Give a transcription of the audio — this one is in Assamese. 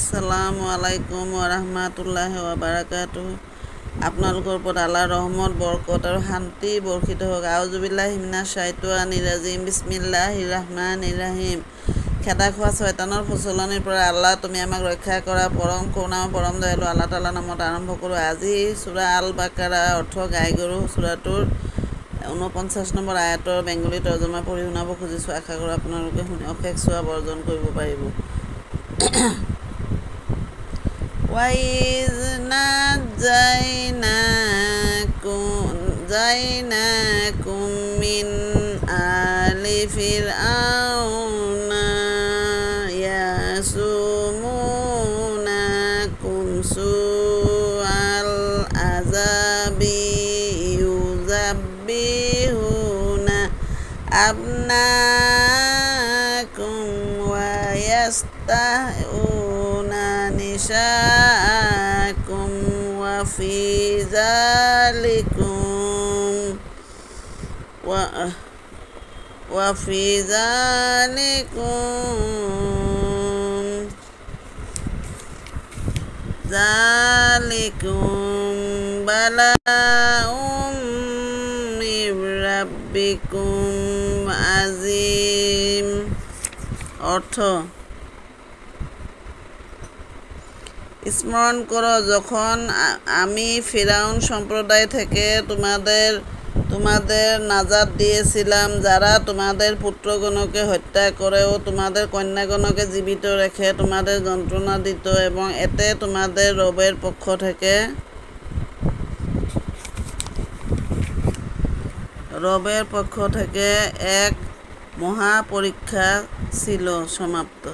আসসালামু আলাইকুম ওৰহমাতুল্লাহি ওয়াবাৰাকাতুহ। আপোনালোকৰ ওপৰত আল্লাহৰ ৰহমত, বৰকত আৰু শান্তি বৰ্ষিত হওক। আউযুবিল্লাহি মিনাশ শাইতানিৰ ৰাজিম। বিসমিল্লাহিৰ ৰাহমানিৰ ৰাহিম। খেদা খোৱা শয়তানৰ প্ৰচলনিৰ পৰা আল্লাহ তুমি আমাক ৰক্ষা কৰা। পৰম কৰুণাময় পৰম দয়ালু আল্লাহ তাআলাৰ নামত আৰম্ভ কৰোঁ। আজি সূৰা আল বাকাৰা অৰ্থ গাই গৰু। সূৰাটোৰ 49 নম্বৰ আয়াতৰ বেংগলী তৰ্জমা পঢ়ি শুনাব খুজিছোঁ। আশা কৰোঁ আপোনালোকে শুনি অশেষ সওৱাব অৰ্জন কৰিব পাৰিব। وَإِذْ نَجَّيْنَاكُم مِّنْ آلِ فِرْعَوْنَ يَسُومُونَكُمْ سُوءَ الْعَذَابِ يُذَبِّحُونَ أَبْنَاءَكُمْ وَيَسْتَحْيُونَ نِسَاءَكُمْ وفي ذلكم بلاء من ربكم عظيم। অৰ্থ স্মরণ করো যখন আমি ফিরাউন সম্প্রদায় থেকে তোমাদের নাজাত দিয়েছিলাম, যারা তোমাদের পুত্রগণকে হত্যা করে ও তোমাদের কন্যাগণকে জীবিত রেখে তোমাদের যন্ত্রণা দিত, এবং এতে তোমাদের রবের পক্ষ থেকে এক মহা পরীক্ষা ছিল। সমাপ্ত।